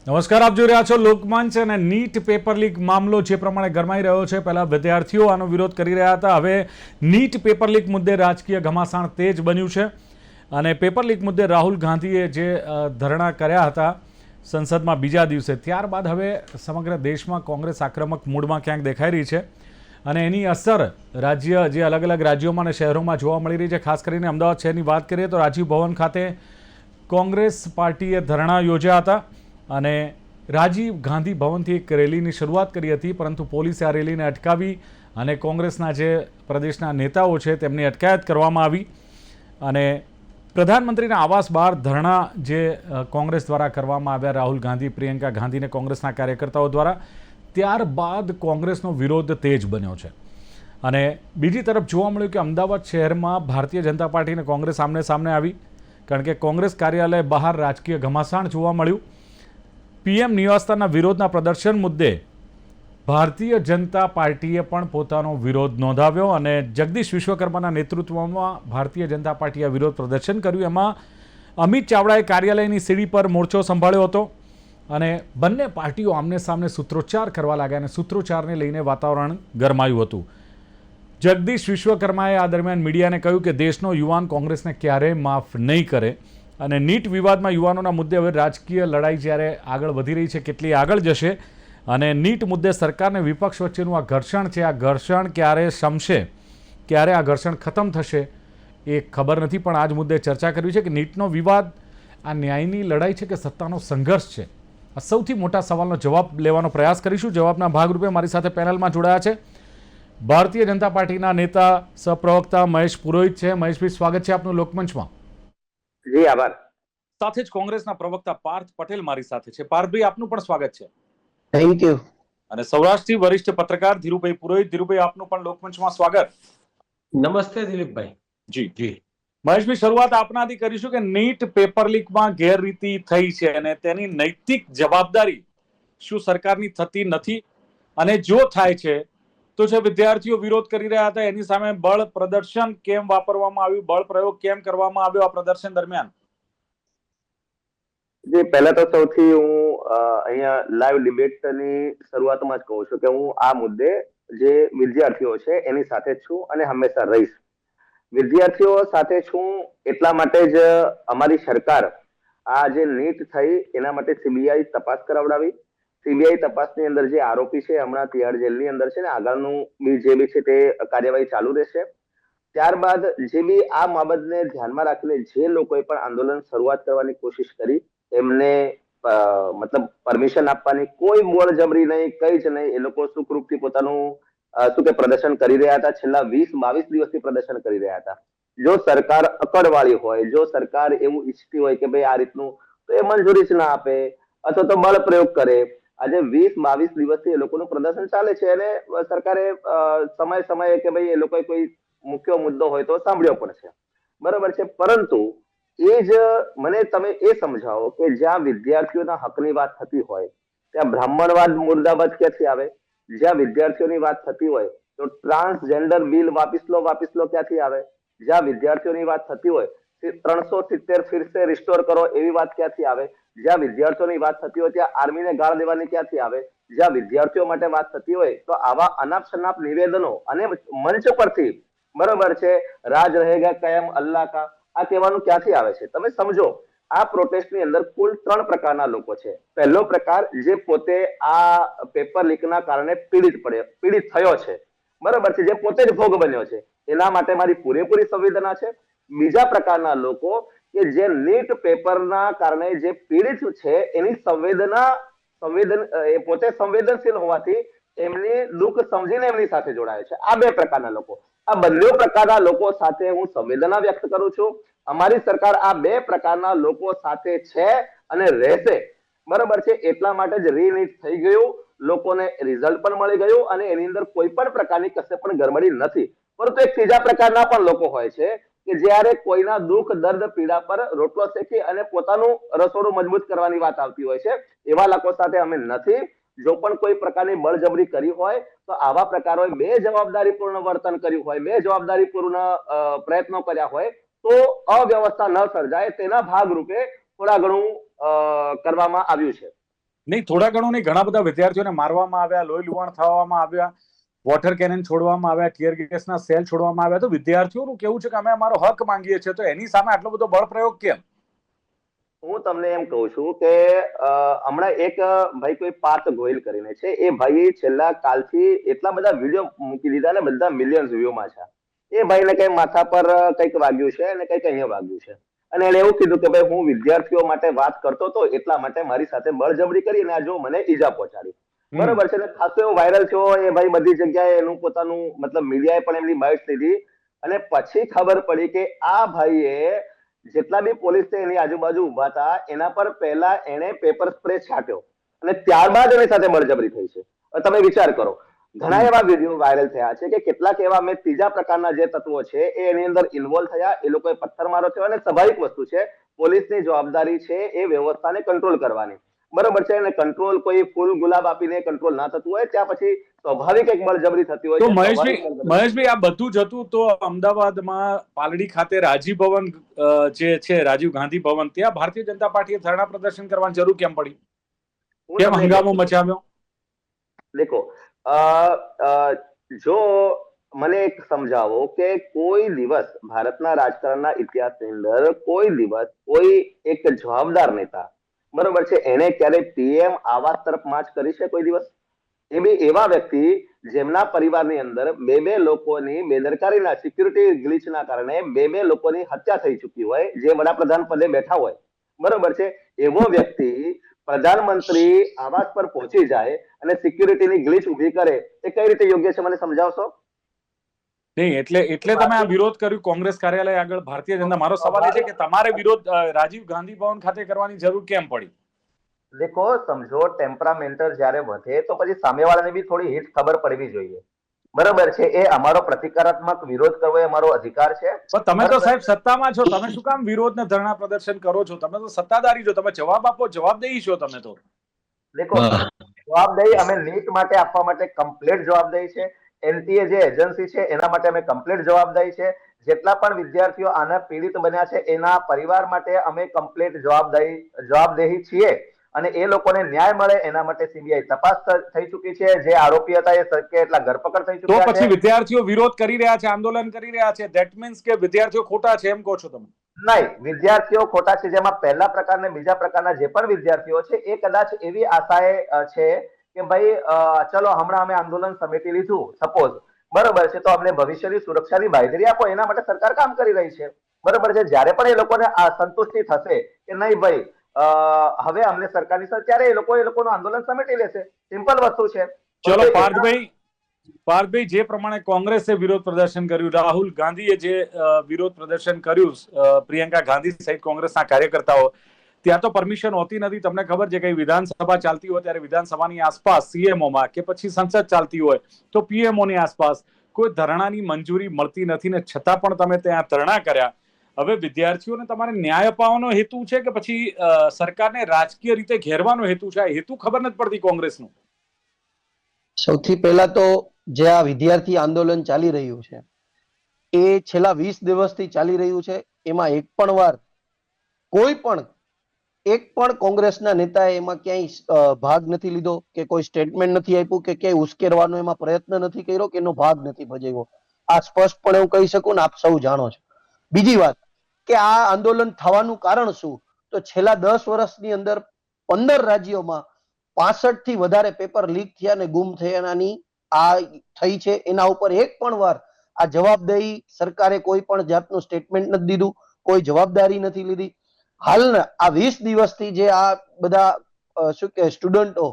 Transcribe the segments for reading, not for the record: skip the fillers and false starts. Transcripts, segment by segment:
નમસ્કાર, આપ જોઈ રહ્યા છો લોકમંચ. અને નીટ પેપર લીક મામલો જે પ્રમાણે ગરમાઈ રહ્યો છે, પહેલા વિદ્યાર્થીઓ આનો વિરોધ કરી રહ્યા હતા, હવે નીટ પેપર લીક મુદ્દે રાજકીય ઘમાસાણ તેજ બન્યું છે. અને પેપર લીક મુદ્દે રાહુલ ગાંધીએ જે ધરણા કર્યા હતા સંસદમાં બીજા દિવસે, ત્યારબાદ હવે સમગ્ર દેશમાં કોંગ્રેસ આક્રમક મૂડમાં ક્યાંક દેખાઈ રહી છે. અને એની અસર રાજ્ય જે અલગ અલગ રાજ્યોમાં અને શહેરોમાં જોવા મળી રહી છે. ખાસ કરીને અમદાવાદ શહેરની વાત કરીએ તો રાજીવ ભવન ખાતે કોંગ્રેસ પાર્ટીએ ધરણા યોજ્યા હતા અને રાજીવ ગાંધી ભવનથી એક રેલીની શરૂઆત કરી હતી, પરંતુ પોલીસે આ રેલીને અટકાવી અને કોંગ્રેસના જે પ્રદેશના નેતાઓ છે તેમની અટકાયત કરવામાં આવી. અને પ્રધાનમંત્રીના આવાસ બહાર ધરણા જે કોંગ્રેસ દ્વારા કરવામાં આવ્યા, રાહુલ ગાંધી, પ્રિયંકા ગાંધી અને કોંગ્રેસના કાર્યકર્તાઓ દ્વારા, ત્યારબાદ કોંગ્રેસનો વિરોધ તેજ બન્યો છે. અને બીજી તરફ જોવા મળ્યું કે અમદાવાદ શહેરમાં ભારતીય જનતા પાર્ટી અને કોંગ્રેસ આમને સામને આવી, કારણ કે કોંગ્રેસ કાર્યાલય બહાર રાજકીય ઘમાસાણ જોવા મળ્યું. પીએમ નિવાસસ્થાનના વિરોધના પ્રદર્શન મુદ્દે ભારતીય જનતા પાર્ટીએ પણ પોતાનો વિરોધ નોંધાવ્યો અને જગદીશ વિશ્વકર્માના નેતૃત્વમાં ભારતીય જનતા પાર્ટીએ વિરોધ પ્રદર્શન કર્યું. એમાં અમિત ચાવડાએ કાર્યાલયની સીડી પર મોરચો સંભાળ્યો હતો અને બંને પાર્ટીઓ આમને સામને સૂત્રોચ્ચાર કરવા લાગ્યા અને સૂત્રોચ્ચારને લઈને વાતાવરણ ગરમાયું હતું. જગદીશ વિશ્વકર્માએ આ દરમિયાન મીડિયાને કહ્યું કે દેશનો યુવાન કોંગ્રેસને ક્યારેય માફ નહીં કરે. અને નીટ વિવાદમાં યુવાનોના મુદ્દે હવે રાજકીય લડાઈ જ્યારે આગળ વધી રહી છે, કેટલી આગળ જશે. અને નીટ મુદ્દે સરકાર અને વિપક્ષ વચ્ચેનું આ ઘર્ષણ છે, આ ઘર્ષણ ક્યારે શમશે, ક્યારે આ ઘર્ષણ ખતમ થશે એ ખબર નથી. પણ આ જ મુદ્દે ચર્ચા કરવી છે કે નીટનો વિવાદ આ ન્યાયની લડાઈ છે કે સત્તાનો સંઘર્ષ છે. આ સૌથી મોટા સવાલનો જવાબ લેવાનો પ્રયાસ કરીશું. જવાબના ભાગરૂપે મારી સાથે પેનલમાં જોડાયા છે ભારતીય જનતા પાર્ટીના નેતા સહપ્રવક્તા મહેશ પુરોહિત છે. મહેશભાઈ, સ્વાગત છે આપનું લોકમંચમાં. જી આભાર. સાથે જ કોંગ્રેસના પ્રવક્તા પાર્થ પટેલ મારી સાથે છે. પાર્થભાઈ, આપનું પણ સ્વાગત છે. Thank you. અને સૌરાષ્ટ્રથી વરિષ્ઠ પત્રકાર ધીરુભાઈ પુરોહિત. ધીરુભાઈ, આપનું પણ લોકમંચમાં સ્વાગત. નમસ્તે દિલીપભાઈ. જી જી મહેશભાઈ, શરૂઆત આપનાથી કરીશું કે નીટ પેપર લીકમાં ગેરરીતિ થઈ છે અને તેની નૈતિક જવાબદારી શું સરકારની થતી નથી? અને જો થાય છે તો જે વિદ્યાર્થીઓ વિરોધ કરી રહ્યા હતા એની સામે બળ પ્રદર્શન કેમ વાપરવામાં આવ્યું, બળ પ્રયોગ કેમ કરવામાં આવ્યો આ પ્રદર્શન દરમિયાન? જી, પહેલા તો સૌથી હું અહીંયા લાઈવ ડિબેટની શરૂઆતમાં જ કહું છું કે હું આ મુદ્દે જે વિદ્યાર્થીઓ છે એની સાથે જ છું અને હંમેશા રહીશ. વિદ્યાર્થીઓ સાથે છું એટલા માટે જ અમારી સરકાર આ જે નીટ થઈ એના માટે સીબીઆઈ તપાસ કરાવડાવી. સીબીઆઈ તપાસની અંદર જે આરોપી છે હમણાં તિહાડ જેલની અંદર છે ને, આગળનું બી જે બી છે તે કાર્યવાહી ચાલુ રહેશે. ત્યારબાદ જે બી આ બાબતને ધ્યાનમાં રાખીને જે લોકોએ પણ આંદોલન શરૂઆત કરવાની કોશિશ કરી એમને મતલબ પરમિશન આપવાની કોઈ બળજબરી નહીં, કઈ જ નહીં. એ લોકો સુખરૂપથી પોતાનું શું કે પ્રદર્શન કરી રહ્યા હતા. છેલ્લા 20-22 દિવસથી પ્રદર્શન કરી રહ્યા હતા. જો સરકાર અકડવાળી હોય, જો સરકાર એવું ઈચ્છતી હોય કે ભાઈ આ રીતનું, તો એ મંજૂરી જ ના આપે અથવા તો બળ પ્રયોગ કરે. આજે 20-22 દિવસથી એ લોકોનું પ્રદર્શન ચાલે છે અને સરકારે સમય સમયે કે ભાઈ એ લોકોએ કોઈ મુખ્ય મુદ્દો હોય તો સાંભળ્યો પણ છે, બરાબર છે. પરંતુ એ જ મને તમે એ સમજાવો કે જ્યાં વિદ્યાર્થીઓના હકની વાત થતી હોય ત્યાં બ્રાહ્મણવાદ મુર્દાબાદ ક્યાંથી આવે? જ્યાં વિદ્યાર્થીઓની વાત થતી હોય તો ટ્રાન્સજેન્ડર બિલ વાપિસ લો ક્યાંથી આવે? જ્યાં વિદ્યાર્થીઓની વાત થતી હોય 370 ફિરસે રિસ્ટોર કરો એવી વાત ક્યાંથી આવે? જ્યાં વિદ્યાર્થીઓની વાત થતી હોય ત્યાં આર્મીને ગાળ દેવાની ક્યાંથી આવે? જ્યાં વિદ્યાર્થીઓ માટે વાત થતી હોય તો આવા અનાપ શનાપ નિવેદનો અને મંચ પરથી, બરોબર છે, રાજ રહેગા કાયમ અલ્લાહ કા, આ કહેવાનું ક્યાંથી આવે છે? તમે સમજો, આ પ્રોટેસ્ટની અંદર કુલ 3 પ્રકારના લોકો છે. પહેલો પ્રકાર જે પોતે આ પેપર લીકના કારણે પીડિત થયો છે, બરોબર છે, જે પોતે જ ભોગ બન્યો છે, એના માટે મારી પૂરેપૂરી સંવેદના છે. બીજા પ્રકારના લોકો કે જે નીટ પેપરના કારણે જે પીડિત છે એની એ પોતે સંવેદનશીલ હોવાથી એમની દુઃખ સમજીને એમની સાથે જોડાય છે. આ 2 પ્રકારના લોકો. આ બંને પ્રકારના લોકો સાથે હું સંવેદના વ્યક્ત કરું છું. અમારી સરકાર આ 2 પ્રકારના લોકો સાથે છે અને રહેશે, બરાબર છે. એટલા માટે જ રીનીટ થઈ ગયું, લોકોને રિઝલ્ટ પણ મળી ગયું અને એની અંદર કોઈ પણ પ્રકારની કશે પણ ગરબડી નથી. પરંતુ એક ત્રીજા પ્રકારના પણ લોકો હોય છે કે જ્યારે કોઈના દુઃખ, દર્દ, પીડા પર રોટલો શેકી અને પોતાનું રસોડું મજબૂત કરવાની વાત આવતી હોય છે. એવા લોકો સાથે અમે નથી. જો પણ કોઈ પ્રકારની બળજબરી કરી હોય તો આવા પ્રકારોએ બેજવાબદારીપૂર્ણ વર્તન કર્યું હોય, બેજવાબદારીપૂર્ણ પ્રયત્નો કર્યા હોય તો અવ્યવસ્થા ન સર્જાય તેના ભાગરૂપે થોડા ઘણું કરવામાં આવ્યું છે. નહીં, થોડા ઘણું નહીં, ઘણા બધા વિદ્યાર્થીઓને મારવામાં આવ્યા, લોહી લુહાણ થવામાં આવ્યા, વોટર કેનન છોડવામાં આવ્યા, ટીયર ગેસના સેલ છોડવામાં આવ્યા. તો વિદ્યાર્થીઓનું કેવું છે કે અમે અમારો હક માંગીએ છીએ, તો એની સામે આટલો બધો બળ પ્રયોગ કેમ? હું તમને એમ કહું છું કે હમણાં એક ભાઈ કોઈ પાર્થ ગોહિલ કરીને છે, એ ભાઈ છેલ્લા કાલથી એટલા બધા વિડીયો મૂકી દીધા ને બધા મિલિયન્સ વ્યૂમાં છે. એ ભાઈને કઈ માથા પર કંઈક વાગ્યું છે અને કંઈક અહીંયા વાગ્યું છે, અને એને એવું કીધું કે ભાઈ હું વિદ્યાર્થીઓ માટે વાત કરતો હતો એટલા માટે મારી સાથે બળજબરી કરી અને આ જો મને ઈજા પહોંચાડી. બરોબર છે ને, ખાસો એવો વાયરલ થયો એ ભાઈ, બધી જગ્યાએ એનું પોતાનું મતલબ મીડિયાએ પણ એમની બાઇટ્સ લીધી, અને પછી ખબર પડી કે આ ભાઈએ જેટલા બી પોલીસ એની આજુબાજુ ઉભા હતા એના પર પહેલા એને પેપર સ્પ્રે છાંટ્યો અને ત્યારબાદ એની સાથે બળજબરી થઈ છે. તમે વિચાર કરો, ઘણા એવા વિડીયો વાયરલ થયા છે કે કેટલાક એવા મેં ત્રીજા પ્રકારના જે તત્વો છે એ એની અંદર ઇન્વોલ્વ થયા, એ લોકોએ પથ્થરમારો થયો, અને સ્વાભાવિક વસ્તુ છે, પોલીસની જવાબદારી છે એ વ્યવસ્થાને કંટ્રોલ કરવાની. બરોબર છે, અને કંટ્રોલ કોઈ ફૂલ ગુલાબ આપીને કંટ્રોલ ના થતું હોય, ત્યાં પછી સ્વાભાવિક એક બળજબરી થતી હોય તો છે. મહેશભાઈ, આ બધું જ હતું તો અમદાવાદમાં પાલડી ખાતે રાજીવ ભવન જે છે, રાજીવ ગાંધી ભવન, ત્યાં ભારતીય જનતા પાર્ટીએ ધરણા પ્રદર્શન કરવાની જરૂર કેમ પડી? કેમ હંગામો મચાવ્યો? દેખો, જો મને એક સમજાવો કે કોઈ દિવસ ભારતના રાજકારણના ઇતિહાસની અંદર કોઈ દિવસ કોઈ એક જવાબદાર નેતા, બરોબર છે, એને ક્યારે પીએમ આવાસ તરફ માર્ચ કરી છે કોઈ દિવસ? એ બી એવા વ્યક્તિ જેમના પરિવારની અંદર બે લોકોની બેદરકારીના સિક્યુરિટી ગ્લિચના કારણે બે લોકોની હત્યા થઈ ચૂકી હોય, જે વડાપ્રધાન પદે બેઠા હોય, બરોબર છે, એવો વ્યક્તિ પ્રધાનમંત્રી આવાસ પર પહોંચી જાય અને સિક્યુરિટીની ગ્લિચ ઉભી કરે, એ કઈ રીતે યોગ્ય છે, મને સમજાવશો? નહીં, એટલે તમે આ વિરોધ કર્યું કોંગ્રેસ કાર્યાલય આગળ ભારતીય જનતા. મારો સવાલ એ છે કે તમારે વિરોધ રાજીવ ગાંધી ભવન ખાતે કરવાની જરૂર કેમ પડી? દેખો, સમજો, ટેમ્પરામેન્ટલ જ્યારે વધે તો પછી સામેવાળાને બી થોડી હિત ખબર પડવી જોઈએ. બરોબર છે, એ અમારો પ્રતિકારાત્મક વિરોધ કરવો એ અમારો અધિકાર છે. પણ તમે તો સાહેબ સત્તામાં છો, તમે શું કામ વિરોધ ને ધરણા પ્રદર્શન કરો છો? તમે તો સત્તાધારી છો, તમે જવાબ આપો, જવાબદેહી છો તમે તો. દેખો, જવાબદેહી અમે નીટ માટે આપવા માટે કમ્પ્લીટ જવાબદારી છે. એનટીએ જે એજન્સી છે એના માટે અમે કમ્પ્લીટ જવાબદારી છે. જેટલા પણ વિદ્યાર્થીઓ આના પીડિત બન્યા છે એના પરિવાર માટે અમે કમ્પ્લીટ જવાબદેહી છીએ, અને એ લોકોને ન્યાય મળે એના માટે સીબીઆઈ તપાસ થઈ ચૂકી છે. જે આરોપી હતા એ શક્ય એટલા ધરપકડ થઈ તો ચૂક્યા છે. પછી વિદ્યાર્થીઓ વિરોધ કરી રહ્યા છે, આંદોલન કરી રહ્યા છે, ધેટ મીન્સ કે વિદ્યાર્થીઓ ખોટા છે એમ કહો છો તમે? નહીં, વિદ્યાર્થીઓ ખોટા છે. જેમાં પહેલા પ્રકારના બીજા પ્રકારના જે પણ વિદ્યાર્થીઓ છે એ કદાચ એવી આશાએ છે કે ભાઈ ચલો હમણાં અમે આંદોલન સમેટી લીધું, સપોઝ, બરોબર છે, તો અમને ભવિષ્યની સુરક્ષાની બાંયધરી આપો, એના માટે સરકાર કામ કરી રહી છે. બરોબર છે, જ્યારે પણ એ લોકોને આ સંતુષ્ટિ થશે કે નહીં ભાઈ હવે અમને સરકારની સર, ત્યારે એ લોકોનું આંદોલન સમેટી લેશે. સિમ્પલ વસ્તુ છે. ચલો પાર્થભાઈ, જે પ્રમાણે કોંગ્રેસે વિરોધ પ્રદર્શન કર્યું, રાહુલ ગાંધીએ જે વિરોધ પ્રદર્શન કર્યું, પ્રિયંકા ગાંધી સહિત કોંગ્રેસના કાર્યકર્તાઓ, ત્યાં તો પરમિશન હોતી નથી. તમને ખબર છે કે વિધાનસભા ચાલતી હોય ત્યારે વિધાનસભાની આસપાસ સીએમઓમાં કે પછી સંસદ ચાલતી હોય તો પીએમઓની આસપાસ કોઈ ધરણાની મંજૂરી મળતી નથી, ને છતાં પણ તમે ત્યાં ધરણા કર્યા. હવે વિદ્યાર્થીઓને તમારે ન્યાય અપાવવાનો હેતુ છે કે પછી સરકારને રાજકીય રીતે ઘેરવાનો હેતુ છે? આ હેતુ ખબર નથી પડતી કોંગ્રેસનું. સૌથી પહેલા તો જે આ વિદ્યાર્થી આંદોલન ચાલી રહ્યું છે એ છેલ્લા 20 દિવસથી ચાલી રહ્યું છે. એમાં એક પણ વાર કોઈ પણ એક પણ કોંગ્રેસના નેતાએ એમાં ક્યાંય ભાગ નથી લીધો, કે કોઈ સ્ટેટમેન્ટ નથી આપ્યું, કે ક્યાંય ઉશ્કેરવાનો એમાં પ્રયત્ન નથી કર્યો, કે એનો ભાગ નથી ભજવ્યો. આ સ્પષ્ટપણે હું કહી શકું ને, આપ સૌ જાણો છો. બીજી વાત કે આ આંદોલન થવાનું કારણ શું? તો છેલ્લા 10 વર્ષની અંદર 15 રાજ્યોમાં 65 થી વધારે પેપર લીક થયા અને ગુમ થયાની આ થઈ છે. એના ઉપર એક પણ વાર આ જવાબદારી સરકારે કોઈ પણ જાતનું સ્ટેટમેન્ટ નથી દીધું, કોઈ જવાબદારી નથી લીધી. હાલના આ 20 દિવસથી જે આ બધા શું કે સ્ટુડન્ટો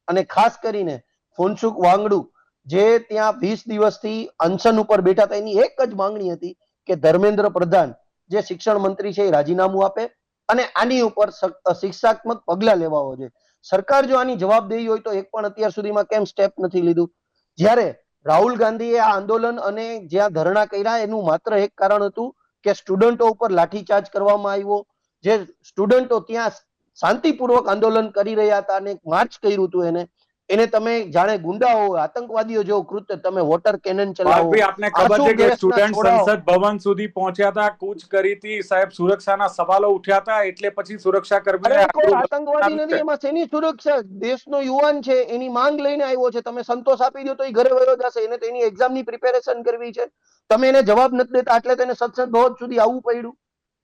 અને ખાસ કરીને ફુનસુક વાંગડુ જે ત્યાં 20 દિવસથી અનશન ઉપર બેઠા હતા, એની એક જ માંગણી હતી કે ધર્મેન્દ્ર પ્રધાન જે શિક્ષણ મંત્રી છે એ રાજીનામું આપે અને આની ઉપર શિક્ષાત્મક પગલા લેવા જોઈએ. સરકાર જો આની જવાબદેહી હોય તો એક પણ અત્યાર સુધીમાં કેમ સ્ટેપ નથી લીધું? જ્યારે રાહુલ ગાંધીએ આ આંદોલન અને જ્યાં ધરણા કર્યા એનું માત્ર એક કારણ હતું કે સ્ટુડન્ટો ઉપર લાઠીચાર્જ કરવામાં આવ્યો. જે સ્ટુડન્ટો ત્યાં શાંતિપૂર્વક આંદોલન કરી રહ્યા હતા અને માર્ચ કર્યું હતું એને, એને તમે જાણે ગુંડાઓ આતંકવાદીઓ જેવો કૃત્ય, તમે વોટર કેનન ચલાવો, પાર્થભાઈ, આપને ખબર આંસુ છે કે ગેસના સ્ટુડન્ટ છોડાઓ. સંસદ ભવન સુધી પહોંચ્યા હતા, કૂચ કરી હતી સાહેબ, સુરક્ષાના સવાલો ઉઠ્યા હતા, એટલે પછી સુરક્ષા કર્મીઓએ અરે કોઈ આટલું આતંકવાદી બનાવ્યું નથી, છે. એમાં શેની સુરક્ષા? દેશનો યુવાન છે, એની માંગ લઈને આવ્યો છે, તમે સંતોષ આપી દો તો એ ઘરે વયો જશે. એને તો એની એક્ઝામની પ્રિપેરેશન કરવી છે, તમે એને જવાબ નથી દેતા, એટલે તેને સંસદ ભવન સુધી આવવું પડ્યું.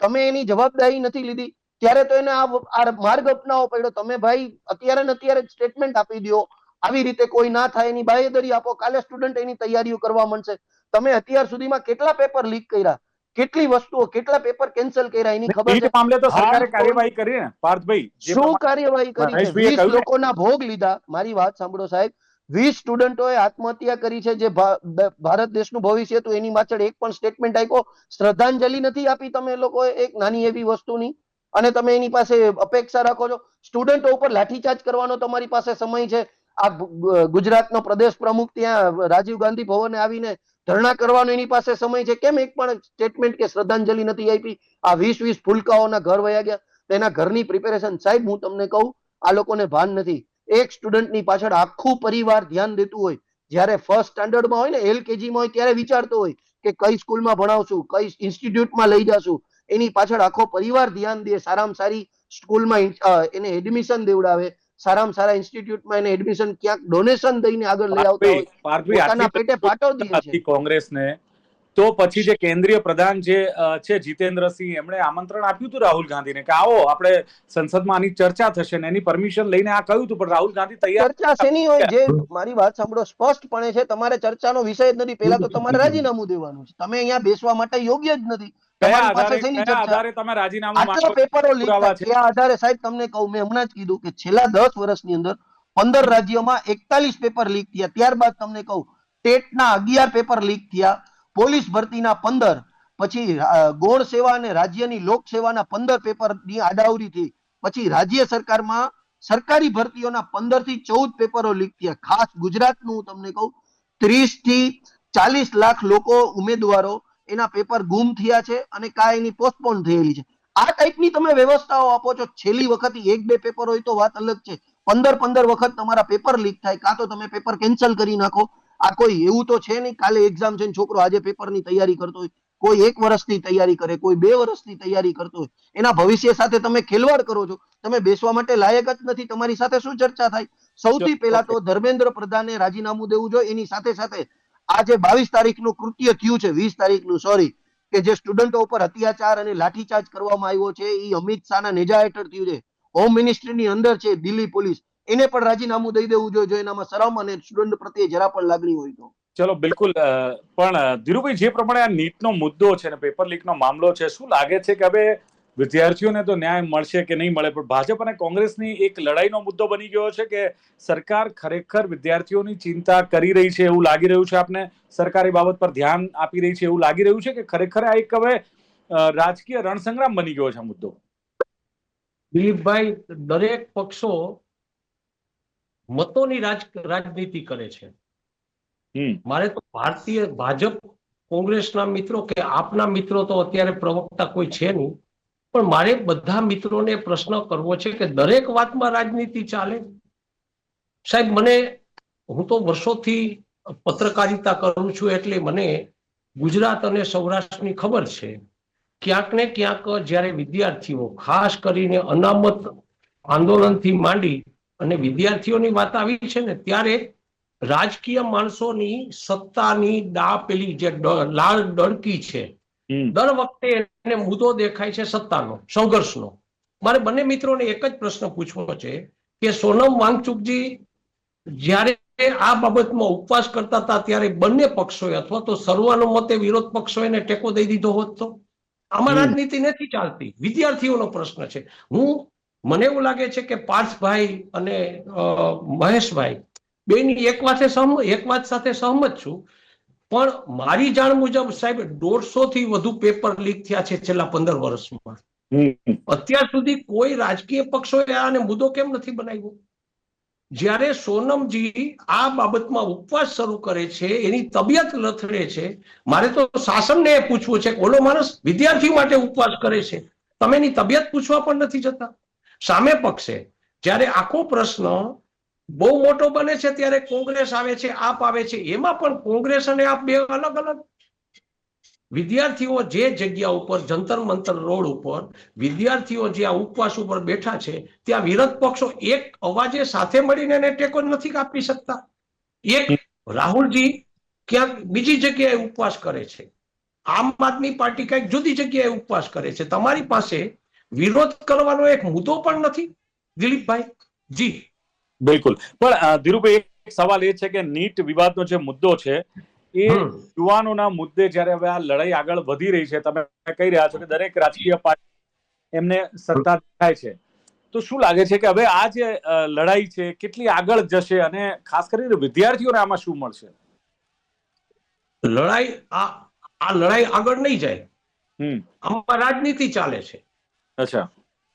તમે એની જવાબદારી નથી લીધી, ત્યારે તો એને આ માર્ગ અપનાવવો પડ્યો. તમે ભાઈ અત્યારે ને અત્યારે સ્ટેટમેન્ટ આપી દો, આવી રીતે કોઈ ના થાય એની બાંહેધરી આપો, કાલે સ્ટુડન્ટ એની તૈયારીઓ કરવા માંડશે. તમે અત્યાર સુધીમાં કેટલા પેપર લીક કર્યા, કેટલી વસ્તુઓ, કેટલા પેપર કેન્સલ કર્યા, એની ખબર નીટ છે? મામલે તો સરકારે હાલ કાર્યવાહી કરી ને પાર્થભાઈ, જે શું પ્રમાણે કાર્યવાહી કરી છે? મહેશભાઈએ 20 કહ્યું ને, લોકોના ભોગ લીધા. મારી વાત સાંભળો સાહેબ, 20 સ્ટુડન્ટોએ આત્મહત્યા કરી છે, જે ભારત દેશનું ભવિષ્ય હતું. એની પાછળ એક પણ સ્ટેટમેન્ટ આપ્યો, શ્રદ્ધાંજલિ નથી આપી તમે લોકોએ એક નાની એવી વસ્તુની, અને તમે એની પાસે અપેક્ષા રાખો છો? સ્ટુડન્ટો ઉપર લાઠીચાર્જ કરવાનો તમારી પાસે સમય છે? આ ગુજરાતનો પ્રદેશ પ્રમુખ ત્યાં રાજીવ ગાંધી ભવને આવીને ધરણા કરવાનો એની પાસે સમય છે? કેમ એક પણ સ્ટેટમેન્ટ કે શ્રદ્ધાંજલિ નથી આપી? આ 20 ફૂલકાઓના ઘર વયા ગયા, તેના ઘરની પ્રિપેરેશન. સાહેબ હું તમને કહું, આ લોકોને ભાન નથી. એક સ્ટુડન્ટની પાછળ આખું પરિવાર ધ્યાન દેતું હોય. જ્યારે ફર્સ્ટ સ્ટાન્ડર્ડમાં હોય ને, LKG માં હોય, ત્યારે વિચારતો હોય કે કઈ સ્કૂલમાં ભણાવશું, કઈ ઇન્સ્ટિટ્યૂટમાં લઈ જશું. એની પાછળ આખો પરિવાર ધ્યાન દે, સારામાં સારી સ્કૂલમાં એને એડમિશન દેવડાવે, સારામાં સારા ઇન્સ્ટિટ્યૂટમાં એને એડમિશન ક્યાંક ડોનેશન દઈને આગળ લઈ આવતા હોય. પાર્થભાઈ પોતાના આટલી પેટે ફાટો દે છે. હતી કોંગ્રેસને, તો પછી જે કેન્દ્રીય પ્રધાન જે છે જીતેન્દ્રસિંહ, એમણે આમંત્રણ આપ્યું હતું રાહુલ ગાંધીને કે આવો આપણે સંસદમાં આની ચર્ચા થશે, ને એની પરમિશન લઈને આ કહ્યું હતું, પણ રાહુલ ગાંધી તૈયાર. ચર્ચા શેની હોય? જે મારી વાત સાંભળો, સ્પષ્ટપણે છે, તમારે ચર્ચાનો વિષય જ નથી. પહેલા તો તમારે રાજીનામું દેવાનું છે. તમે અહીંયા બેસવા માટે યોગ્ય જ નથી. તમારી પાસે શેની ચર્ચા? આધારે તમે રાજીનામું આટલા માંગો? પેપરો લીક પુરાવા થાય, છે. કયા આધારે? સાહેબ તમને કહું, મેં હમણાં જ કીધું કે છેલ્લા 10 વર્ષની અંદર 15 રાજ્યોમાં 41 પેપર લીક થયા. ત્યારબાદ તમને કહું, ટેટના 11 પેપર લીક થયા, પોલીસ ભરતીના 15, પછી ગૌણ સેવા અને રાજ્યની લોક સેવાના 15 પેપરની આડાવરી થઈ. પછી રાજ્ય સરકારમાં સરકારી ભરતીઓના 15 થી 14 પેપરો લીક થયા. ખાસ ગુજરાતનું હું તમને કહું, 30 થી 40 લાખ લોકો ઉમેદવારો એના પેપર ગુમ થયા છે, અને કાંઈ પોસ્ટપોન થયેલી છે. આ ટાઈપની તમે વ્યવસ્થાઓ આપો છો. છેલ્લી વખત 1-2 પેપર હોય તો વાત અલગ છે. 15 વખત તમારા પેપર લીક થાય, કાં તો તમે પેપર કેન્સલ કરી નાખો. આ કોઈ એવું તો છે નહીં કાલે એક્ઝામ છે, છોકરો આજે પેપરની તૈયારી કરતો હોય. કોઈ 1 વર્ષની તૈયારી કરે, કોઈ 2 વર્ષની તૈયારી કરતો હોય. એના ભવિષ્ય સાથે તમે ખેલવાડ કરો છો. તમે બેસવા માટે લાયક જ નથી. તમારી સાથે શું ચર્ચા થાય? સૌથી પહેલા તો ધર્મેન્દ્ર પ્રધાને રાજીનામું દેવું જોઈએ. એની સાથે સાથે આજે 22 તારીખનું કૃત્ય થયું છે, 20 તારીખનું સોરી, કે જે સ્ટુડન્ટો ઉપર અત્યાચાર અને લાઠીચાર્જ કરવામાં આવ્યો છે, એ અમિત શાહના નેજા હેઠળ થયું છે. હોમ મિનિસ્ટ્રીની અંદર છે દિલ્હી પોલીસ, એને પણ રાજીનામું દઈ દેવું જોઈએ જો એનામાં શરમ અને સ્ટુડન્ટ પ્રત્યે જરા પણ લાગણી હોય તો. ચલો બિલકુલ, પણ ધીરુભાઈ, જે પ્રમાણે આ નીટનો મુદ્દો છે ને પેપર લીકનો મામલો છે, શું લાગે છે કે હવે વિદ્યાર્થીઓને તો ન્યાય મળશે કે નહીં મળે, પણ ભાજપ અને કોંગ્રેસની એક લડાઈનો મુદ્દો બની ગયો છે કે સરકાર ખરેખર વિદ્યાર્થીઓની ચિંતા કરી રહી છે એવું લાગી રહ્યું છે આપને? સરકારી બાબત પર ધ્યાન આપી રહી છે એવું લાગી રહ્યું છે કે ખરેખર આ એક હવે રાજકીય રણસંગ્રામ બની ગયો છે મુદ્દો? દિલીપભાઈ, દરેક પક્ષો મતોની રાજનીતિ કરે છે. મારે તો ભારતીય ભાજપ કોંગ્રેસના મિત્રો કે આપના મિત્રો તો અત્યારે પ્રવક્તા કોઈ છે નહીં, પણ મારે બધા મિત્રોને પ્રશ્ન કરવો છે કે દરેક વાતમાં રાજનીતિ ચાલે? સાહેબ, હું તો વર્ષોથી પત્રકારિતા કરું છું, એટલે મને ગુજરાત અને સૌરાષ્ટ્રની ખબર છે. ક્યાંક ને ક્યાંક જ્યારે વિદ્યાર્થીઓ, ખાસ કરીને અનામત આંદોલનથી માંડી અને વિદ્યાર્થીઓની વાત આવી છે ને, ત્યારે રાજકીય માણસોની સત્તાની પેલી જે લાલ ડળકી છે, દર વખતે એને મુદ્દો દેખાય છે સત્તાનો, સંઘર્ષનો. મારે બંને મિત્રોને એક જ પ્રશ્ન પૂછવો છે કે સોનમ વાંગચુકજી જ્યારે આ બાબતમાં ઉપવાસ કરતા હતા, ત્યારે બંને પક્ષોએ અથવા તો સર્વાનુમતે વિરોધ પક્ષોએ એને ટેકો દઈ દીધો હોત તો? આમાં રાજનીતિ નથી ચાલતી, વિદ્યાર્થીઓનો પ્રશ્ન છે. મને એવું લાગે છે કે પાર્થભાઈ અને મહેશભાઈ બેની એક વાત સાથે સહમત છું, પણ મારી જાણ મુજબ સાહેબ 150 થી વધુ પેપર લીક થયા છે છેલ્લા 15 વર્ષમાં. અત્યાર સુધી કોઈ રાજકીય પક્ષોએ આને મુદ્દો કેમ નથી બનાવ્યો? જ્યારે સોનમજી આ બાબતમાં ઉપવાસ શરૂ કરે છે, એની તબિયત લથડે છે, મારે તો શાસનને પૂછવું છે કે ઓલો માણસ વિદ્યાર્થી માટે ઉપવાસ કરે છે, તમે એની તબિયત પૂછવા પણ નથી જતા. સામે પક્ષે જ્યારે આખો પ્રશ્ન બહુ મોટો બને છે ત્યારે કોંગ્રેસ આવે છે, આપ આવે છે. એમાં પણ કોંગ્રેસ અને આપ બે અલગ અલગ. વિદ્યાર્થીઓ જે જગ્યા ઉપર જંતર મંતર રોડ ઉપર વિદ્યાર્થીઓ જ્યાં ઉપવાસ ઉપર બેઠા છે ત્યાં વિરોધ પક્ષો એક અવાજે સાથે મળીને એને ટેકો નથી આપી શકતા. એક રાહુલજી ક્યાંક બીજી જગ્યાએ ઉપવાસ કરે છે, આમ આદમી પાર્ટી કઈક જુદી જગ્યાએ ઉપવાસ કરે છે. તમારી પાસે વિરોધ કરવાનો એક મુદ્દો પણ નથી દિલીપભાઈ જી. બિલકુલ. પણ ધીરુભાઈ, એક સવાલ એ છે કે નીટ વિવાદનો જે મુદ્દો છે એ યુવાનોના મુદ્દે જ્યારે હવે આ લડાઈ આગળ વધી રહી છે, તમે કહી રહ્યા છો કે દરેક રાજકીય પાર્ટી એમને સત્તા દેખાય છે, તો શું લાગે છે કે હવે આ જે લડાઈ છે કેટલી આગળ જશે અને ખાસ કરીને વિદ્યાર્થીઓને આમાં શું મળશે? આ લડાઈ આગળ નહીં જાય. આમાં રાજનીતિ ચાલે છે. અચ્છા.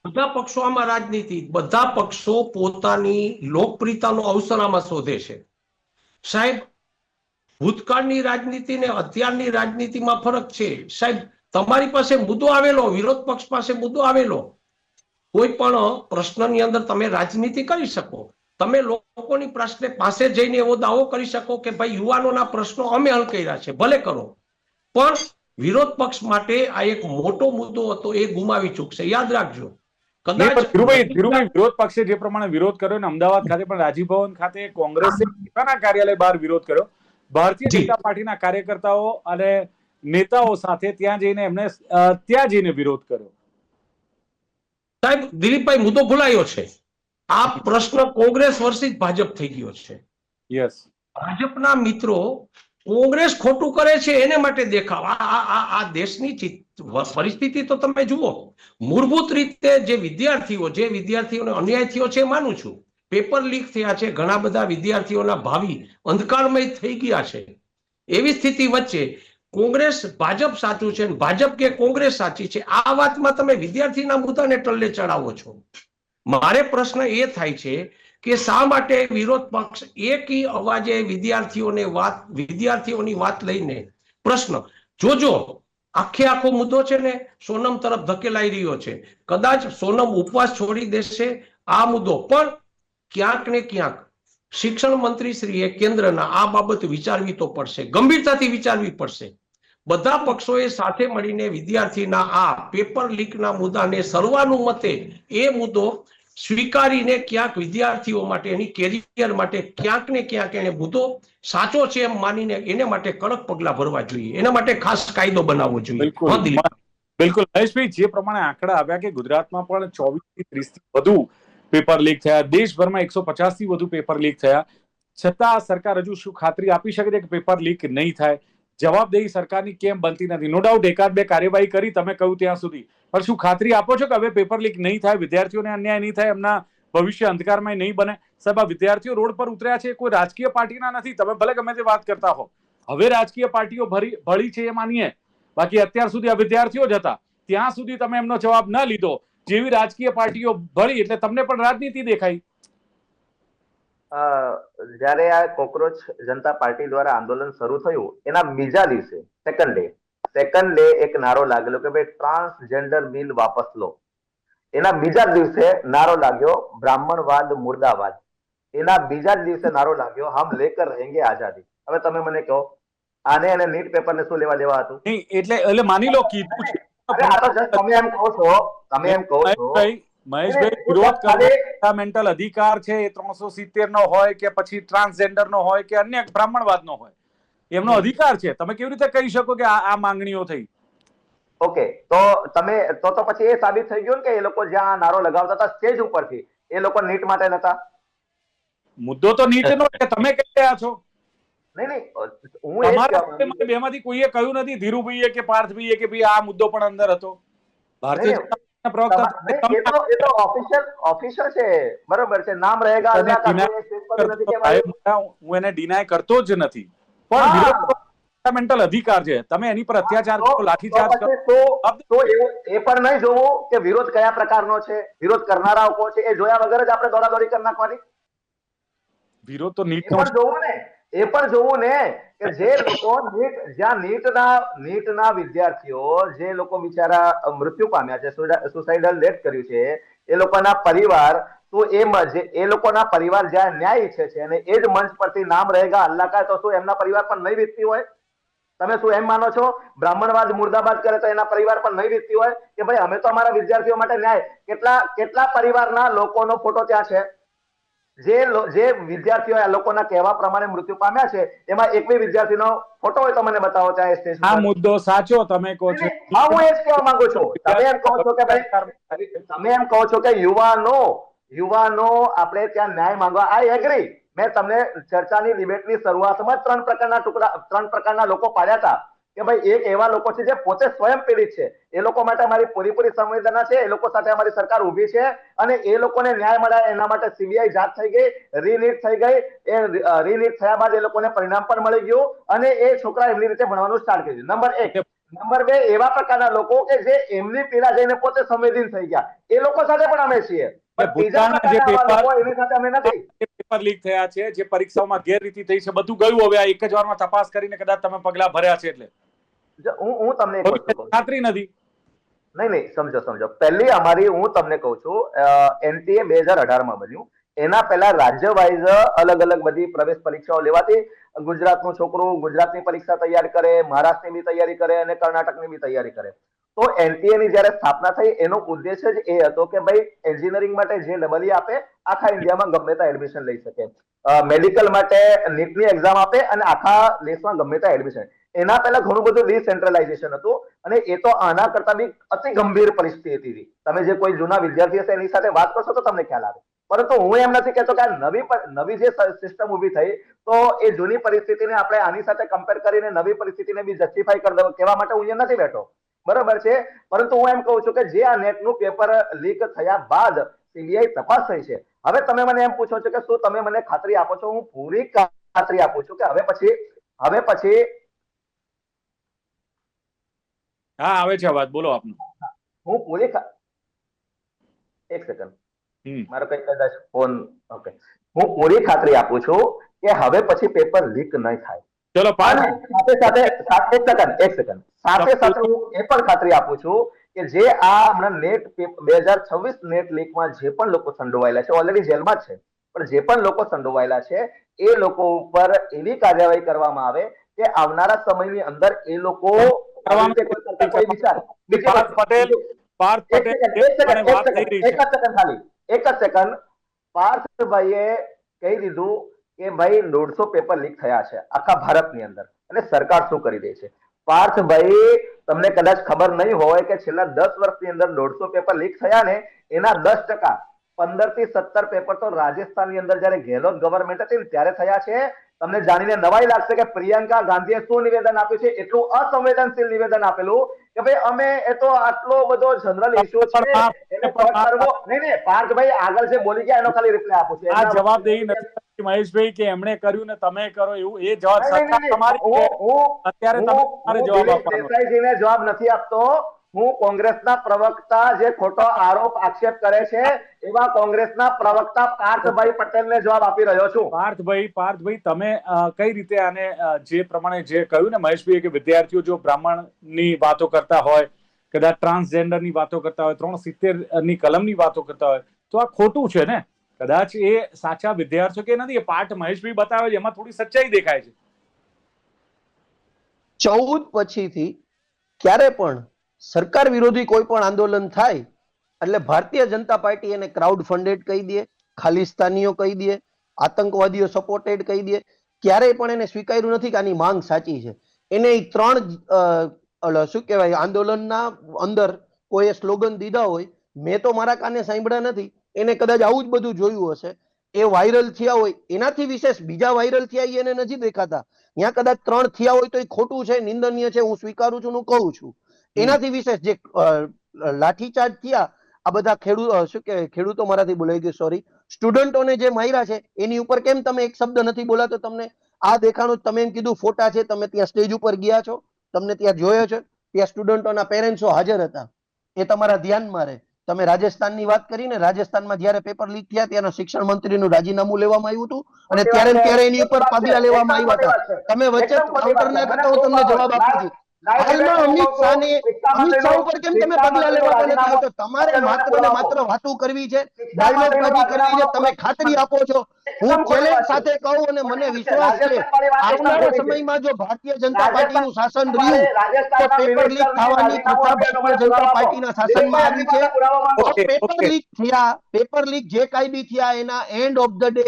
બધા પક્ષો આમાં રાજનીતિ, બધા પક્ષો પોતાની લોકપ્રિયતાનો અવસર આમાં શોધે છે. સાહેબ, ભૂતકાળની રાજનીતિ ને અત્યારની રાજનીતિમાં ફરક છે. સાહેબ, તમારી પાસે મુદ્દો આવેલો, વિરોધ પક્ષ પાસે મુદ્દો આવેલો, કોઈ પણ પ્રશ્નની અંદર તમે રાજનીતિ કરી શકો. તમે લોકોની પ્રશ્ન પાસે જઈને એવો દાવો કરી શકો કે ભાઈ યુવાનોના પ્રશ્નો અમે હલ કર્યા છે, ભલે કરો. પણ વિરોધ પક્ષ માટે આ એક મોટો મુદ્દો હતો, એ ગુમાવી ચૂકશે, યાદ રાખજો. ધીરુભાઈ, વિરોધ પક્ષે જે પ્રમાણે વિરોધ કર્યો ને અમદાવાદ ખાતે પણ રાજીવ ભવન ખાતે કોંગ્રેસે પોતાના કાર્યાલય બહાર વિરોધ કર્યો, ભારતીય જનતા પાર્ટીના કાર્યકર્તાઓ અને નેતાઓ સાથે ત્યાં જઈને વિરોધ કર્યો. સાહેબ, દિલીપભાઈ, મુદ્દો ભૂલાયો છે. આ પ્રશ્ન કોંગ્રેસ વર્સિસ ભાજપ થઈ ગયો છે. યસ. ભાજપના મિત્રો કોંગ્રેસ ખોટું કરે છે એને માટે દેખાવ. આ દેશની પરિસ્થિતિ તો તમે જુઓ. મૂળભૂત રીતે જે વિદ્યાર્થીઓને અન્યાય થયો છે, માનું છું. પેપર લીક થયા છે, ઘણા બધા વિદ્યાર્થીઓના ભાવિ અંધકારમય થઈ ગયા છે. એવી સ્થિતિ વચ્ચે કોંગ્રેસ ભાજપ સાચું છે, ભાજપ કે કોંગ્રેસ સાચી છે, આ વાતમાં તમે વિદ્યાર્થીના મુદ્દાને ટલ્લે ચડાવો છો. મારે પ્રશ્ન એ થાય છે કે શા માટે વિરોધ પક્ષ એકી અવાજે વિદ્યાર્થીઓની વાત લઈને પ્રશ્ન જોજો. આખો મુદ્દો છે ને સોનમ તરફ ધકેલાઈ રહ્યો છે. કદાચ સોનમ ઉપવાસ છોડી દેશે, આ મુદ્દો પણ ક્યાંક ને ક્યાંક શિક્ષણ મંત્રી શ્રીએ કેન્દ્રના આ બાબત વિચારવી તો પડશે, ગંભીરતાથી વિચારવી પડશે. બધા પક્ષોએ સાથે મળીને વિદ્યાર્થીના આ પેપર લીકના મુદ્દાને સર્વાનુમતે એ મુદ્દો સ્વીકારીને ક્યાંક વિદ્યાર્થીઓ માટે, એની કેરિયર માટે ક્યાંક ને ક્યાંક એને મુદ્દો સાચો છે એમ માનીને એને માટે કડક પગલા ભરવા જોઈએ, એના માટે ખાસ કાયદો બનાવવો જોઈએ. બિલકુલ મહેશભાઈ, જે પ્રમાણે આંકડા આવ્યા કે ગુજરાતમાં પણ 24 થી 30 થી વધુ પેપર લીક થયા, દેશભરમાં 150 થી વધુ પેપર લીક થયા, છતાં સરકાર હજુ શું ખાતરી આપી શકે છે કે પેપર લીક નહીં થાય? જવાબદેહી સરકારની કેમ બનતી નથી? નો ડાઉટ એકાદ બે કાર્યવાહી કરી, તમે કહ્યું ત્યાં સુધી, પણ શું ખાતરી આપો છો કે હવે પેપર લીક નહીં થાય, વિદ્યાર્થીઓને અન્યાય નહીં થાય, એમના ભવિષ્ય અંધકારમય નહીં બને? સાહેબ, આ વિદ્યાર્થીઓ રોડ પર ઉતર્યા છે, કોઈ રાજકીય પાર્ટીના નથી. તમે ભલે ગમે તે વાત કરતા હો, હવે રાજકીય પાર્ટીઓ ભળી છે એ માનીએ, બાકી અત્યાર સુધી આ વિદ્યાર્થીઓ જ હતા. ત્યાં સુધી તમે એમનો જવાબ ન લીધો, જેવી રાજકીય પાર્ટીઓ ભળી એટલે તમને પણ રાજનીતિ દેખાઈ. જ્યારે આ કોકરોચ જનતા પાર્ટી દ્વારા આંદોલન શરૂ થયું એના બીજા દિવસે સેકન્ડ ડે એક નારો લાગેલો કે ભાઈ ટ્રાન્સજેન્ડર બિલ વાપસ લો. એના બીજા દિવસે નારો લાગ્યો બ્રાહ્મણવાદ મુર્દાબાદ. એના બીજા જ દિવસે નારો લાગ્યો હમ લેકર રહેંગે આઝાદી. હવે તમે મને કહો, આને અને નીટ પેપર ને શું લેવા દેવા હતું? એટલે માની લો કીધું છે. તમે એમ કહો છો મહેશભાઈ, વિરોધ કરવાનો ફંડામેન્ટલ અધિકાર છે એ 370 નો હોય કે પછી ટ્રાન્સજેન્ડર નો હોય કે અન્ય બ્રાહ્મણવાદ નો હોય, એમનો અધિકાર છે. તમે કેવી રીતે કહી શકો કે આ માંગણીઓ થઈ? ઓકે, તો તમે તો પછી એ સાબિત થઈ ગયું કે એ લોકો જ્યાં નારો લગાવતા હતા સ્ટેજ ઉપરથી, એ લોકો નીટ માટે નતા. મુદ્દો તો નીટ નો છે, તમે કહી રહ્યા છો. નહીં, હું બેમાંથી કોઈએ કહ્યું નથી, ધીરુભાઈએ કે પાર્થભાઈએ, કે ભાઈ આ મુદ્દો પણ અંદર હતો. ભારતીય ઓફિશિયલ છે, બરોબર છે, નામ રહેગા. હું એને ડિનાય કરતો જ નથી, પણ ફંડામેન્ટલ અધિકાર છે. તમે એની પર અત્યાચાર કરો, લાઠીચાર્જ કરો, તો એ પણ નહીં જોવું કે વિરોધ કયા પ્રકારનો છે, વિરોધ કરનારાઓ કોણ છે, એ જોયા વગર જ આપણે દોડાદોડી કરી નાખવાની? વિરોધ તો નીટ નો જોવું ને, એ પણ જોવું ને કે જે લોકો જ્યાં નીટના વિદ્યાર્થીઓ, જે લોકો બિચારા મૃત્યુ પામ્યા છે, સુસાઇડલ ડેથ કર્યું છે, એ લોકોના પરિવાર તો એ લોકોના પરિવાર જ્યાં ન્યાય ઈચ્છે છે અને એ જ મંચ પરથી નામ રહેગા અલ્લાહ કા, તો શું એમના પરિવાર પર નહીં વીતતી હોય? તમે શું એમ માનો છો બ્રાહ્મણવાદ મુર્દાબાદ કરે તો એના પરિવાર પર નહીં વીતતી હોય કે ભાઈ અમે તો અમારા વિદ્યાર્થીઓ માટે ન્યાય? કેટલા પરિવારના લોકોનો ફોટો ત્યાં છે? જે વિદ્યાર્થીઓ આ લોકોના કહેવા પ્રમાણે મૃત્યુ પામ્યા છે એમાં એક બી વિદ્યાર્થીનો ફોટો હોય તો મને બતાવો ત્યાં સ્ટેજ આ મુદ્દો સાચો તમે કહો છો. હા, હું એ જ કહેવા માંગુ છું. તમે એમ કહો છો કે ભાઈ, તમે એમ કહો છો કે યુવાનો આપણે ત્યાં ન્યાય માંગવા, આઈ એગ્રી. મેં તમને ચર્ચાની ડિબેટની શરૂઆતમાં ત્રણ પ્રકારના લોકો પાડ્યા હતા કે ભાઈ એક એવા લોકો છે જે પોતે સ્વયં પીડિત છે, એ લોકો માટે અમારી પૂરેપૂરી સંવેદના છે, એ લોકો સાથે અમારી સરકાર ઊભી છે અને એ લોકોને ન્યાય મળે એના માટે સીબીઆઈ જાંચ થઈ ગઈ, રીનીટ થઈ ગઈ. એ રીનીટ થયા બાદ એ લોકોને પરિણામ પણ મળી ગયું અને એ છોકરા એમની રીતે ભણવાનું સ્ટાર્ટ કર્યું. નંબર 1. નંબર 2, એવા પ્રકારના લોકો કે જે એમની પીડા જઈને પોતે સંવેદનશીલ થઈ ગયા, એ લોકો સાથે પણ અમે છીએ. પેપર લીક થયા છે, જે પરીક્ષાઓમાં ગેરરીતિ થઈ છે, બધું ગયું. હવે આ એક જ વારમાં તપાસ કરીને કદાચ તમે પગલા ભર્યા છે એટલે હું તમને ખાતરી નથી. નહીં, સમજો. પહેલી અમારી, હું તમને કહું છું, એનટીએ 2018માં બન્યું. એના પહેલા રાજ્ય વાઇઝ અલગ બધી પ્રવેશ પરીક્ષાઓ લેવાતી. ગુજરાતનું છોકરું ગુજરાતની પરીક્ષા તૈયાર કરે, મહારાષ્ટ્રની બી તૈયારી કરે અને કર્ણાટકની બી તૈયારી કરે. તો એનટીએ ની જયારે સ્થાપના થઈ એનો ઉદ્દેશ્ય જ એ હતો કે ભાઈ એન્જિનિયરિંગ માટે જે ડબલઈ આપે આખા ઇન્ડિયામાં ગમે ત્યાં એડમિશન લઈ શકે, મેડિકલ માટે નીટની એક્ઝામ આપે અને આખા દેશમાં ગમે ત્યાં એડમિશન. એના પહેલા ઘણું બધું ડિસેન્ટ્રલાઇઝેશન હતું અને એ તો આના કરતા બી અતિ ગંભીર પરિસ્થિતિ હતી. તમે જે કોઈ જૂના વિદ્યાર્થી હશે એની સાથે વાત કરશો તો તમને ખ્યાલ આવે. પરંતુ હું એમ નથી કહેતો કે આ નવી જે સિસ્ટમ ઉભી થઈ તો એ જૂની પરિસ્થિતિને આપણે આની સાથે કમ્પેર કરીને નવી પરિસ્થિતિને બી જસ્ટિફાઈ કરી દેવા કહેવા માટે હું અહીંયા નથી બેઠો, બરોબર છે. પરંતુ હું એમ કહું છું કે જે આ નેટનું પેપર લીક થયા બાદ સીબીઆઈ તપાસ થઈ છે. હવે તમે મને એમ પૂછો છો કે શું તમે મને ખાતરી આપો છો? હું પૂરી ખાતરી આપું છું કે હવે પછી હા, આવે છે અવાજ, બોલો આપનો. હું પૂરી એક સેકન્ડ, મારો કઈ કદાચ ફોન, ઓકે. હું પૂરી ખાતરી આપું છું કે હવે પછી પેપર લીક નહીં થાય. ચલો, સાથે હું એ પણ ખાતરી આપું છું કે જે આ હમણાં નેટ 2026 નેટ લીકમાં જે પણ લોકો સંડોવાયેલા છે, ઓલરેડી જેલમાં જ છે, પણ જે પણ લોકો સંડોવાયેલા છે એ લોકો ઉપર એવી કાર્યવાહી કરવામાં આવે કે આવનારા સમયની અંદર એ લોકો પાર્થભાઈએ કહી દીધું કે ભાઈ 150 પેપર લીક થયા છે આખા ભારતની અંદર અને સરકાર શું કરી રહી છે. પાર્થભાઈ, તમને કદાચ ખબર નહીં હોય કે છેલ્લા 10 વર્ષની અંદર 150 પેપર લીક થયા ને એના 10%, 15 થી 17 પેપર તો રાજસ્થાનની અંદર જયારે ગેહલોત ગવર્મેન્ટ હતી ને ત્યારે થયા છે. તમને જાણીને નવાઈ લાગશે કે પ્રિયંકા ગાંધીએ શું નિવેદન આપ્યું છે, એટલું અસંવેદનશીલ નિવેદન આપેલું કે ભાઈ અમે એ તો આટલો બધો જનરલ ઇશ્યુ છે એને કરવો નહીં. પાર્થભાઈ આગળ જે બોલી ગયા એનો ખાલી રિપ્લાય આપું છું. આ જવાબદેહી નથી મહેશભાઈ કે એમણે કર્યું ને તમે કરો એવું, એ જવાબ તમારી અત્યારે તમારે જવાબ આપવાનો. દેસાઈજીને જવાબ નથી આપતો. હું કોંગ્રેસના પ્રવક્તા જે ખોટો આરોપ આક્ષેપ કરે છે એવા કોંગ્રેસના પ્રવક્તા પાર્થભાઈ પટેલને જવાબ આપી રહ્યો છું. પાર્થભાઈ તમે કઈ રીતે આને જે પ્રમાણે જે કહ્યું ને મહેશભાઈ કે વિદ્યાર્થીઓ જો બ્રાહ્મણની વાતો કરતા હોય, કદાચ ટ્રાન્સજેન્ડરની વાતો કરતા હોય, 370 ની કલમની વાતો કરતા હોય તો આ ખોટું છે ને? કદાચ એ સાચા વિદ્યાર્થીઓ કે નથી, એ પાર્ટ મહેશભાઈ બતાવે છે એમાં થોડી સચ્ચાઈ દેખાય છે. 14 પછીથી ક્યારે પણ સરકાર વિરોધી કોઈ પણ આંદોલન થાય એટલે ભારતીય જનતા પાર્ટી એને ક્રાઉડ ફંડેડ કહી દે, ખાલિસ્તાનીઓ કહી દે, આતંકવાદીઓ સપોર્ટેડ કહી દે. ક્યારેય પણ એને સ્વીકાર્યું નથી કે આની માંગ સાચી છે. એને 3 શું કહેવાય આંદોલનના અંદર કોઈ સ્લોગન દીધા હોય, મેં તો મારા કાને સાંભળ્યા નથી, એને કદાચ આવું જ બધું જોયું હશે. એ વાયરલ થયા હોય એનાથી વિશેષ બીજા વાયરલ થયા એને નથી દેખાતા. ત્યાં કદાચ 3 થયા હોય તો એ ખોટું છે, નિંદનીય છે, હું સ્વીકારું છું, હું કહું છું. એનાથી વિશેષ જે લાઠીચાર્જ થયા આ બધા ખેડૂતો મારાથી બોલાઈ ગયું, સોરી, સ્ટુડન્ટોને જે માર્યા છે એની ઉપર કેમ તમે એક શબ્દ નથી બોલાતો? તમને આ દેખાણું, તમે એમ કીધું ફોટા છે, તમે ત્યાં સ્ટેજ ઉપર ગયા છો, તમને ત્યાં જોયો છે, ત્યાં સ્ટુડન્ટોના પેરેન્ટ્સો હાજર હતા, એ તમારા ધ્યાનમાં રહે. તમે રાજસ્થાનની વાત કરીને, રાજસ્થાનમાં જયારે પેપર લીક થયા ત્યારે શિક્ષણ મંત્રીનું રાજીનામું લેવામાં આવ્યું હતું અને ત્યારે એની ઉપર પગલા લેવામાં આવ્યા હતા. તમે વચ્ચે કાઉન્ટર ના કરતા હું તમને જવાબ આપું છું. હાલમાં અમિત શાહ ઉપર કેમ તમે પગલા લેવા નથી આવતો? તમારે માત્ર ને માત્ર વાતો કરવી છે, ડાયલોગબાજી કરવી છે. તમે ખાતરી આપો છો, હું ચેલેન્જ સાથે કહું અને મને વિશ્વાસ છે આવનારા સમયમાં જો ભારતીય જનતા પાર્ટીનું શાસન રહ્યું તો પેપર લીક થવાની પ્રથા ભારતીય જનતા પાર્ટીના શાસનમાં આવી છે. પેપર લીક જે કાંઈ બી થયા એના એન્ડ ઓફ ધ ડે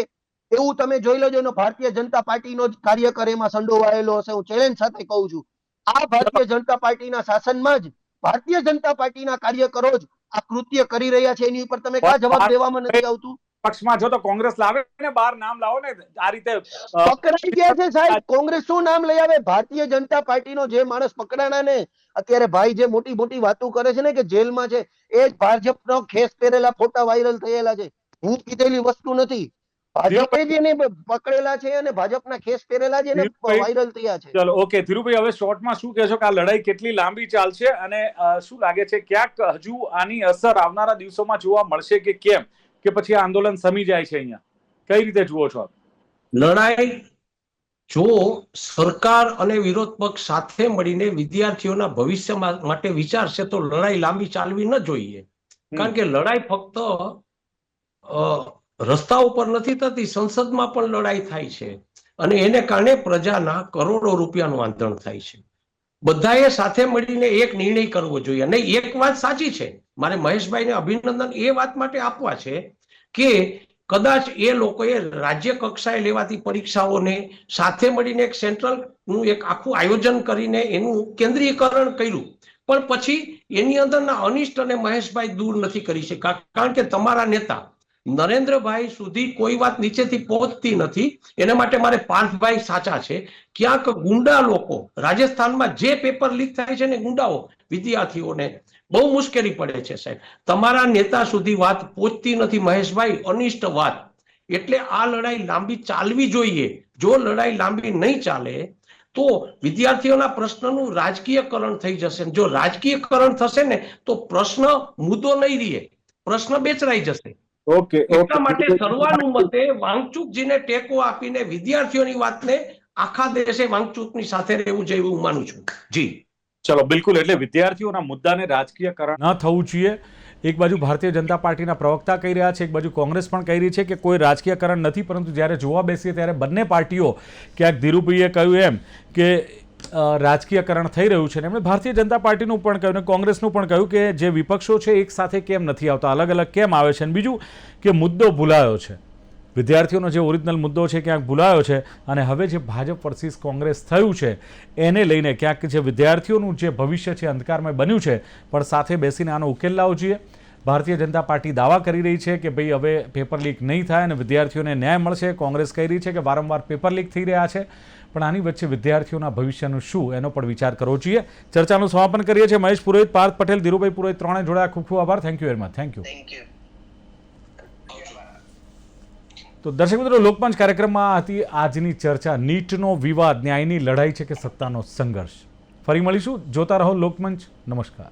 એવું તમે જોઈ લેજો, એનો ભારતીય જનતા પાર્ટીનો જ કાર્યકર એમાં સંડોવાયેલો હશે. હું ચેલેન્જ સાથે કહું છું, આ ભારતીય જનતા પાર્ટીના શાસનમાં જ ભારતીય જનતા પાર્ટીના કાર્યકરો જ આ કૃત્ય કરી રહ્યા છે. એની ઉપર તમે ક્યાં જવાબ દેવામાં નથી આવતું? પક્ષમાં જો તો કોંગ્રેસ લાવે ને, બહાર નામ લાવો ને, આ રીતે પકડાઈ ગયા છે સાહેબ. કોંગ્રેસ શું નામ લઈ આવે? ભારતીય જનતા પાર્ટીનો જે માણસ પકડાણા ને અત્યારે ભાઈ જે મોટી મોટી વાતો કરે છે ને કે જેલમાં છે, એ જ ભાજપનો ખેસ પહેરેલા ફોટા વાયરલ થયેલા છે. હું કીધેલી વસ્તુ નથી. ભાજપે જેને પકડેલા છે અને ભાજપના ખેસ પહેરેલા છે ને વાયરલ થયા છે. ચલો ઓકે ધીરુભાઈ, હવે શોર્ટમાં શું કહેશો કે આ લડાઈ કેટલી લાંબી ચાલશે અને શું લાગે છે ક્યાંક હજુ આની અસર આવનારા દિવસોમાં જોવા મળશે કે કેમ, કે પછી આ આંદોલન સમી જાય છે? અહીંયા કઈ રીતે જુઓ છો આપ લડાઈ? જો સરકાર અને વિરોધ પક્ષ સાથે મળીને વિદ્યાર્થીઓના ભવિષ્ય માટે વિચારશે તો લડાઈ લાંબી ચાલવી ન જોઈએ. કારણ કે લડાઈ ફક્ત રસ્તા ઉપર નથી થતી, સંસદમાં પણ લડાઈ થાય છે અને એને કારણે પ્રજાના કરોડો રૂપિયાનું આંદોલન થાય છે. બધાએ સાથે મળીને એક નિર્ણય કરવો જોઈએ. અને એક વાત સાચી છે, મારે મહેશભાઈને અભિનંદન એ વાત માટે આપવા છે કે કદાચ એ લોકોએ રાજ્ય કક્ષાએ લેવાતી પરીક્ષાઓને સાથે મળીને એક સેન્ટ્રલ નું એક આખું આયોજન કરીને એનું કેન્દ્રીયકરણ કર્યું, પણ પછી એની અંદરના અનિષ્ટ અને મહેશભાઈ દૂર નથી કરી શક્યા. કારણ કે તમારા નેતા નરેન્દ્રભાઈ સુધી કોઈ વાત નીચેથી પહોંચતી નથી. એના માટે મારે પાર્થભાઈ સાચા છે. ક્યાંક ગુંડા લોકો રાજસ્થાનમાં જે પેપર લીક થાય છે ને, ગુંડાઓ વિદ્યાર્થીઓને બહુ મુશ્કેલી પડે છે સાહેબ. તમારા નેતા સુધી વાત પહોંચતી નથી મહેશભાઈ, અનિષ્ટ વાત. એટલે આ લડાઈ લાંબી ચાલવી જોઈએ. જો લડાઈ લાંબી નહીં ચાલે તો વિદ્યાર્થીઓના પ્રશ્નનું રાજકીયકરણ થઈ જશે. જો રાજકીયકરણ થશે ને તો પ્રશ્ન મુદ્દો નહીં રહે, પ્રશ્ન બેચરાઈ જશે. ઓકે, એટલા માટે સર્વાનુમતે વાંગચુકજીને ટેકો આપીને વિદ્યાર્થીઓની વાતને આખા દેશે વાંગચુકની સાથે રહેવું જોઈએ એવું માનું છું. જી ચલો બિલકુલ. એટલે વિદ્યાર્થીઓના મુદ્દાને રાજકીયકરણ ન થવું જોઈએ. એક બાજુ ભારતીય જનતા પાર્ટીના પ્રવક્તા કહી રહ્યા છે, એક બાજુ કોંગ્રેસ પણ કહી રહી છે કે કોઈ રાજકીયકરણ નથી. પરંતુ જ્યારે જોવા બેસીએ ત્યારે બંને પાર્ટીઓ, ક્યાંક ધીરુભાઈએ કહ્યું એમ કે રાજકીયકરણ થઈ રહ્યું છે, એમણે ભારતીય જનતા પાર્ટીનું પણ કહ્યું અને કોંગ્રેસનું પણ કહ્યું કે જે વિપક્ષો છે એક સાથે કેમ નથી આવતા, અલગ અલગ કેમ આવે છે. અને બીજું કે મુદ્દો ભૂલાયો છે, વિદ્યાર્થીઓનો જે ઓરિજિનલ મુદ્દો છે ક્યાંક ભૂલાયો છે. અને હવે જે ભાજપ વર્સિસ કોંગ્રેસ થયું છે એને લઈને ક્યાંક જે વિદ્યાર્થીઓનું જે ભવિષ્ય છે અંધકારમય બન્યું છે, પણ સાથે બેસીને આનો ઉકેલ લાવવો જોઈએ. ભારતીય જનતા પાર્ટી દાવા કરી રહી છે કે ભાઈ હવે પેપર લીક નહીં થાય અને વિદ્યાર્થીઓને ન્યાય મળશે. કોંગ્રેસ કહી રહી છે કે વારંવાર પેપર લીક થઈ રહ્યા છે. પણ આની વચ્ચે વિદ્યાર્થીઓના ભવિષ્યનું શું એનો પણ વિચાર કરવો જોઈએ. ચર્ચાનું સમાપન કરીએ છીએ. મહેશ પુરોહિત, પાર્થ પટેલ, ધીરુભાઈ પુરોહિત ત્રણે જોડાયા. ખૂબ ખૂબ આભાર. Thank you very much. Thank you. તો દર્શક મિત્રો, લોકમંચ કાર્યક્રમમાં હતી આજની ચર્ચા. નીટનો વિવાદ ન્યાયની લડાઈ છે કે સત્તાનો સંઘર્ષ. ફરી મળીશું. જોતા રહો લોકમંચ. નમસ્કાર.